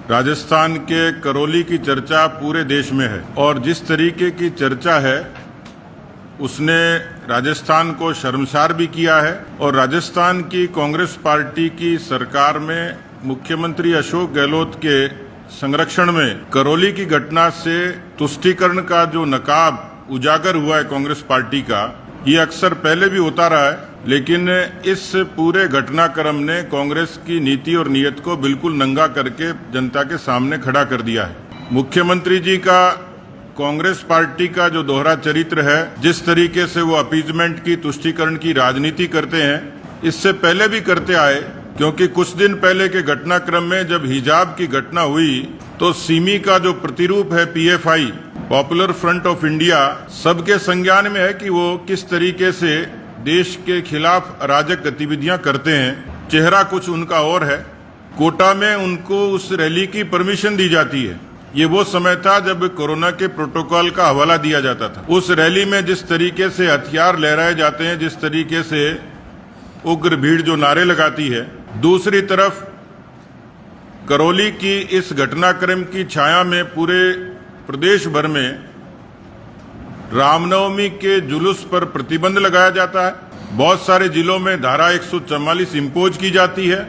राजस्थान के करौली की चर्चा पूरे देश में है और जिस तरीके की चर्चा है उसने राजस्थान को शर्मसार भी किया है। और राजस्थान की कांग्रेस पार्टी की सरकार में मुख्यमंत्री अशोक गहलोत के संरक्षण में करौली की घटना से तुष्टीकरण का जो नकाब उजागर हुआ है कांग्रेस पार्टी का, ये अक्सर पहले भी होता रहा है, लेकिन इस पूरे घटनाक्रम ने कांग्रेस की नीति और नीयत को बिल्कुल नंगा करके जनता के सामने खड़ा कर दिया है। मुख्यमंत्री जी का कांग्रेस पार्टी का जो दोहरा चरित्र है, जिस तरीके से वो अपीजमेंट की, तुष्टीकरण की राजनीति करते हैं, इससे पहले भी करते आए। क्योंकि कुछ दिन पहले के घटनाक्रम में जब हिजाब की घटना हुई तो सिमी का जो प्रतिरूप है PFI, popular front of India, सबके संज्ञान में है कि वो किस तरीके से देश के खिलाफ अराजक गतिविधियां करते हैं। चेहरा कुछ उनका और है। कोटा में उनको उस रैली की परमिशन दी जाती है। ये वो समय था जब कोरोना के प्रोटोकॉल का हवाला दिया जाता था। उस रैली में जिस तरीके से हथियार लहराए जाते हैं, जिस तरीके से उग्र भीड़ जो नारे लगाती है, दूसरी तरफ करौली की इस घटनाक्रम की छाया में पूरे प्रदेश भर में रामनवमी के जुलूस पर प्रतिबंध लगाया जाता है। बहुत सारे जिलों में धारा 144 इम्पोज की जाती है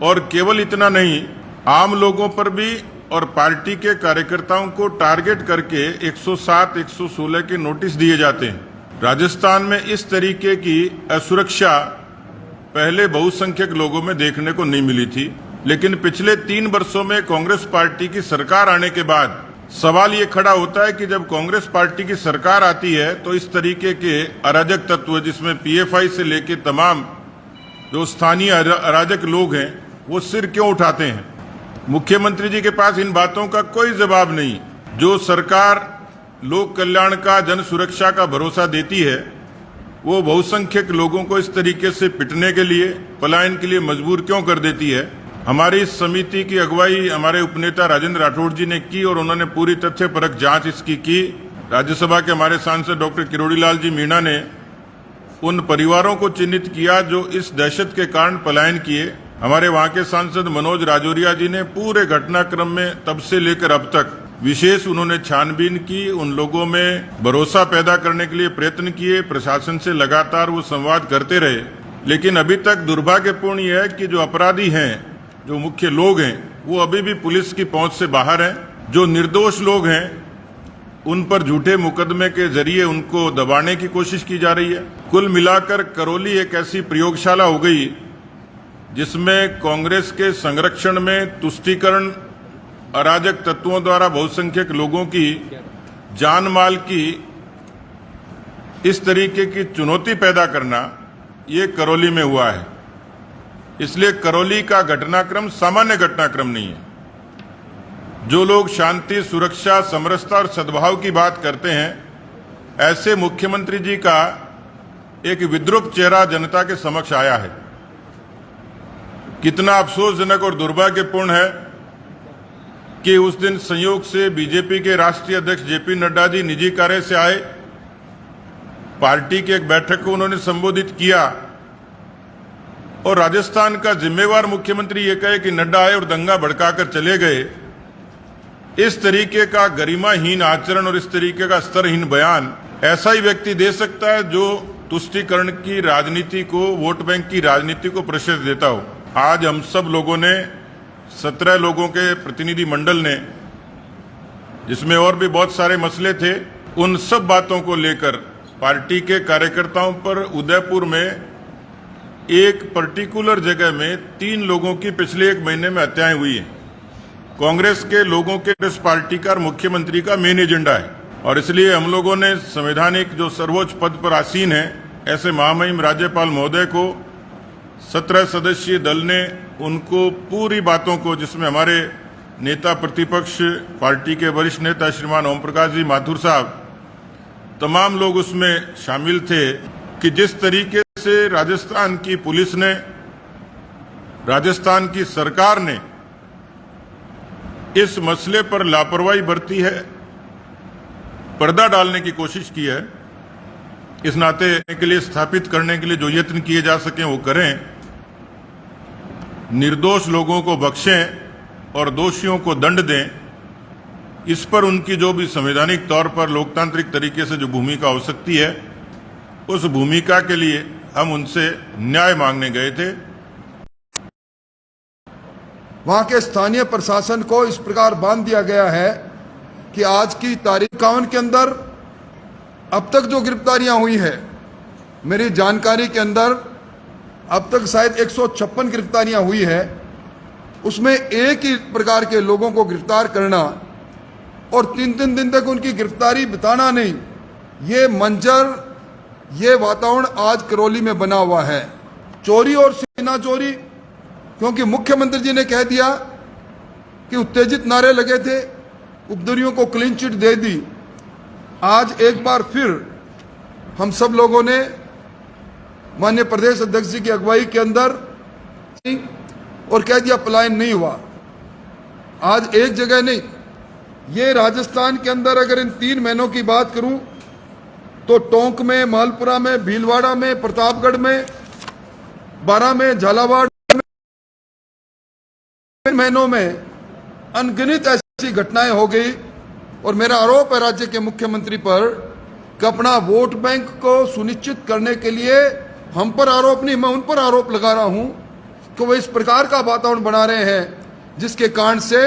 और केवल इतना नहीं, आम लोगों पर भी और पार्टी के कार्यकर्ताओं को टारगेट करके 107, 116 के नोटिस दिए जाते हैं। राजस्थान में इस तरीके की असुरक्षा पहले बहुसंख्यक लोगों में देखने को नहीं मिली थी, लेकिन पिछले 3 वर्षों में कांग्रेस पार्टी की सरकार आने के बाद सवाल ये खड़ा होता है कि जब कांग्रेस पार्टी की सरकार आती है तो इस तरीके के अराजक तत्व, जिसमें पीएफआई से लेके तमाम जो स्थानीय अराजक लोग हैं, वो सिर क्यों उठाते हैं। मुख्यमंत्री जी के पास इन बातों का कोई जवाब नहीं। जो सरकार लोक कल्याण का, जन सुरक्षा का भरोसा देती है, वो बहुसंख्यक लोगों को इस तरीके से पिटने के लिए, पलायन के लिए मजबूर क्यों कर देती है। हमारी इस समिति की अगुवाई हमारे उपनेता राजेंद्र राठौड़ जी ने की और उन्होंने पूरी तथ्यपरक जांच इसकी की। राज्यसभा के हमारे सांसद डॉक्टर किरोड़ी लाल जी मीणा ने उन परिवारों को चिन्हित किया जो इस दहशत के कारण पलायन किए। हमारे वहां के सांसद मनोज राजौरिया जी ने पूरे घटनाक्रम में तब से लेकर अब तक विशेष उन्होंने छानबीन की, उन लोगों में भरोसा पैदा करने के लिए प्रयत्न किए, प्रशासन से लगातार वो संवाद करते रहे। लेकिन अभी तक दुर्भाग्यपूर्ण यह है कि जो अपराधी हैं, जो मुख्य लोग हैं, वो अभी भी पुलिस की पहुंच से बाहर हैं। जो निर्दोष लोग हैं उन पर झूठे मुकदमे के जरिए उनको दबाने की कोशिश की जा रही है। कुल मिलाकर करौली एक ऐसी प्रयोगशाला हो गई जिसमें कांग्रेस के संरक्षण में तुष्टीकरण, अराजक तत्वों द्वारा बहुसंख्यक लोगों की जान माल की इस तरीके की चुनौती पैदा करना, ये करौली में हुआ है। इसलिए करौली का घटनाक्रम सामान्य घटनाक्रम नहीं है। जो लोग शांति, सुरक्षा, समरसता और सद्भाव की बात करते हैं, ऐसे मुख्यमंत्री जी का एक विद्रूप चेहरा जनता के समक्ष आया है। कितना अफसोसजनक और दुर्भाग्यपूर्ण है कि उस दिन संयोग से बीजेपी के राष्ट्रीय अध्यक्ष जेपी नड्डा जी निजी कार्य से आए। पार्टी की एक बैठक को उन्होंने संबोधित किया और राजस्थान का जिम्मेवार मुख्यमंत्री ये कहे कि नड्डा आए और दंगा भड़काकर चले गए। इस तरीके का गरिमाहीन आचरण और इस तरीके का स्तरहीन बयान ऐसा ही व्यक्ति दे सकता है जो तुष्टीकरण की राजनीति को, वोट बैंक की राजनीति को प्रश्रय देता हो। आज हम सब लोगों ने, 17 लोगों के प्रतिनिधि मंडल ने, जिसमें और भी बहुत सारे मसले थे, उन सब बातों को लेकर पार्टी के कार्यकर्ताओं पर उदयपुर में एक पर्टिकुलर जगह में 3 लोगों की पिछले 1 महीने में हत्याएं हुई हैं। कांग्रेस के लोगों के इस पार्टी का और मुख्यमंत्री का मेन एजेंडा है और इसलिए हम लोगों ने संवैधानिक जो सर्वोच्च पद पर आसीन है, ऐसे महामहिम राज्यपाल महोदय को, 17 सदस्यीय दल ने उनको पूरी बातों को, जिसमें हमारे नेता प्रतिपक्ष, पार्टी के वरिष्ठ नेता श्रीमान ओम प्रकाश जी माथुर साहब, तमाम लोग उसमें शामिल थे, कि जिस तरीके से राजस्थान की पुलिस ने, राजस्थान की सरकार ने इस मसले पर लापरवाही बरती है, पर्दा डालने की कोशिश की है। इस नाते के लिए, स्थापित करने के लिए जो यत्न किए जा सकें वो करें, निर्दोष लोगों को बख्शें और दोषियों को दंड दें, इस पर उनकी जो भी संवैधानिक तौर पर लोकतांत्रिक तरीके से जो भूमिका हो सकती है, उस भूमिका के लिए हम उनसे न्याय मांगने गए थे। वहां के स्थानीय प्रशासन को इस प्रकार बांध दिया गया है कि आज की तारीख 51 के अंदर अब तक जो गिरफ्तारियां हुई है, मेरी जानकारी के अंदर अब तक शायद 156 गिरफ्तारियां हुई है। उसमें एक ही प्रकार के लोगों को गिरफ्तार करना और 3-3 दिन तक उनकी गिरफ्तारी बिताना नहीं, ये मंजर, ये वातावरण आज करौली में बना हुआ है। चोरी और सीना चोरी, क्योंकि मुख्यमंत्री जी ने कह दिया कि उत्तेजित नारे लगे थे, उपद्रवियों को क्लीन चिट दे दी। आज एक बार फिर हम सब लोगों ने माननीय प्रदेश अध्यक्ष जी की अगुवाई के अंदर और कह दिया पलायन नहीं हुआ। आज एक जगह नहीं, ये राजस्थान के अंदर अगर इन 3 महीनों की बात करूं तो टोंक में, मालपुरा में, भीलवाड़ा में, प्रतापगढ़ में, बारां में, झालावाड़ में, इन महीनों में अनगिनत ऐसी घटनाएं हो गई। और मेरा आरोप है राज्य के मुख्यमंत्री पर कि अपना वोट बैंक को सुनिश्चित करने के लिए हम पर आरोप नहीं, मैं उन पर आरोप लगा रहा हूं कि वो इस प्रकार का वातावरण बना रहे हैं जिसके कारण से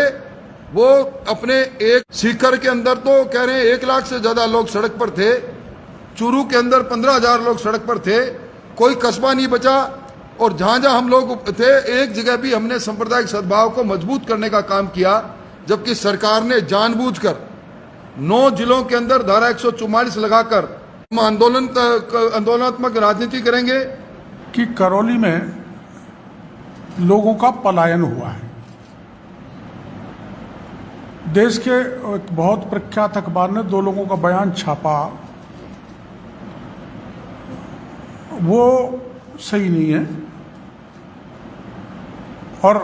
वो अपने एक सीकर के अंदर तो कह रहे हैं 1 लाख से ज्यादा लोग सड़क पर थे, चूरू के अंदर 15,000 लोग सड़क पर थे, कोई कस्बा नहीं बचा। और जहां जहां हम लोग थे, एक जगह भी हमने सांप्रदायिक सद्भाव को मजबूत करने का काम किया, जबकि सरकार ने जानबूझकर 9 जिलों के अंदर धारा 144 लगाकर हम आंदोलनात्मक राजनीति करेंगे। कि करौली में लोगों का पलायन हुआ है। देश के एक बहुत प्रख्यात अखबार ने 2 लोगों का बयान छापा, वो सही नहीं है और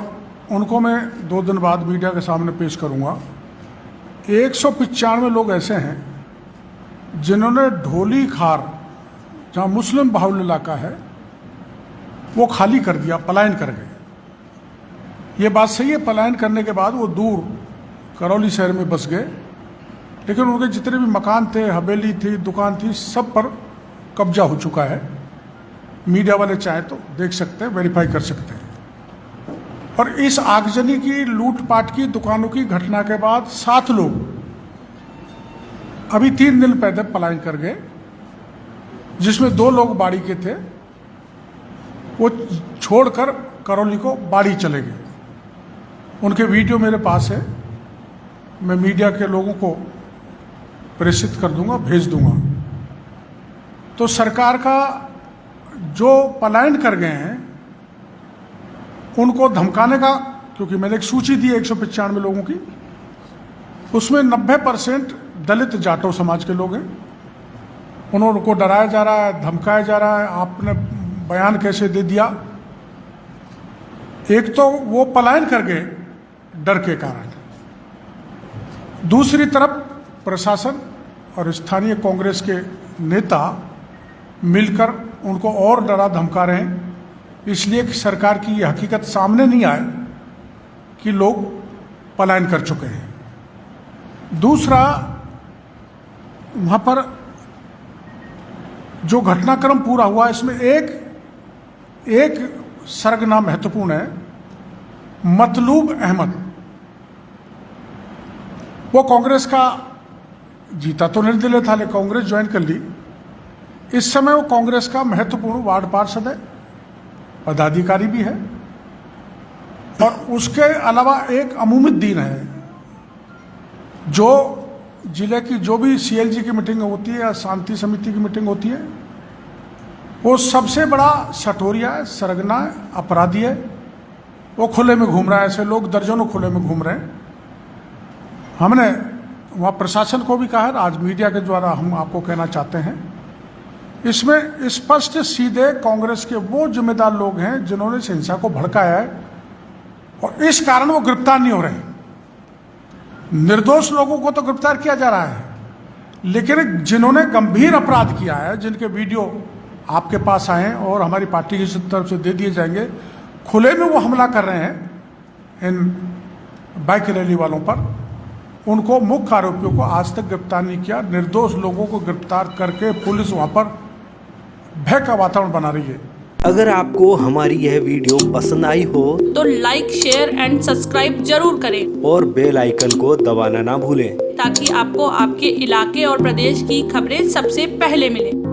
उनको मैं 2 दिन बाद मीडिया के सामने पेश करूंगा। 195 लोग ऐसे हैं जिन्होंने ढोली खार, जहाँ मुस्लिम बाहुल्य इलाका है, वो खाली कर दिया, पलायन कर गए। ये बात सही है, पलायन करने के बाद वो दूर करौली शहर में बस गए, लेकिन उनके जितने भी मकान थे, हवेली थी, दुकान थी, सब पर कब्जा हो चुका है। मीडिया वाले चाहे तो देख सकते हैं, वेरीफाई कर सकते हैं। और इस आगजनी की, लूटपाट की, दुकानों की घटना के बाद 7 लोग अभी 3 दिन पहले पलायन कर गए, जिसमें 2 लोग बाड़ी के थे। वो छोड़कर करौली को बाड़ी चले गए। उनके वीडियो मेरे पास है, मैं मीडिया के लोगों को प्रेषित कर दूंगा, भेज दूंगा। तो सरकार का जो पलायन कर गए हैं उनको धमकाने का, क्योंकि मैंने एक सूची दी है 195 लोगों की, उसमें 90% दलित जाटो समाज के लोग हैं। उनको डराया जा रहा है, धमकाया जा रहा है। आपने बयान कैसे दे दिया? एक तो वो पलायन कर गए डर के कारण, दूसरी तरफ प्रशासन और स्थानीय कांग्रेस के नेता मिलकर उनको और डरा धमका रहे हैं, इसलिए कि सरकार की ये हकीकत सामने नहीं आए कि लोग पलायन कर चुके हैं। दूसरा, वहाँ पर जो घटनाक्रम पूरा हुआ, इसमें एक सरगना महत्वपूर्ण है, मतलूब अहमद। वो कांग्रेस का जीता तो निर्दलीय था, लेकिन कांग्रेस ज्वाइन कर ली। इस समय वो कांग्रेस का महत्वपूर्ण वार्ड पार्षद है, पदाधिकारी भी है। और उसके अलावा एक अमूमुद्दीन है, जो जिले की जो भी सीएलजी की मीटिंग होती है या शांति समिति की मीटिंग होती है, वो सबसे बड़ा सटोरिया है, सरगना है, अपराधी है। वो खुले में घूम रहा है, ऐसे लोग दर्जनों खुले में घूम रहे हैं। हमने वहाँ प्रशासन को भी कहा है, आज मीडिया के द्वारा हम आपको कहना चाहते हैं, इसमें स्पष्ट सीधे कांग्रेस के वो जिम्मेदार लोग हैं जिन्होंने इस हिंसा को भड़काया है और इस कारण वो गिरफ्तार नहीं हो रहे। निर्दोष लोगों को तो गिरफ्तार किया जा रहा है, लेकिन जिन्होंने गंभीर अपराध किया है, जिनके वीडियो आपके पास आए और हमारी पार्टी की तरफ से दे दिए जाएंगे, खुले में वो हमला कर रहे हैं इन बाइक रैली वालों पर, उनको मुख्य आरोपियों को आज तक गिरफ्तार नहीं किया। निर्दोष लोगों को गिरफ्तार करके पुलिस वहां पर भय का वातावरण बना रही है। अगर आपको हमारी यह वीडियो पसंद आई हो तो लाइक, शेयर एंड सब्सक्राइब जरूर करें और बेल आइकन को दबाना ना भूलें, ताकि आपको आपके इलाके और प्रदेश की खबरें सबसे पहले मिलें।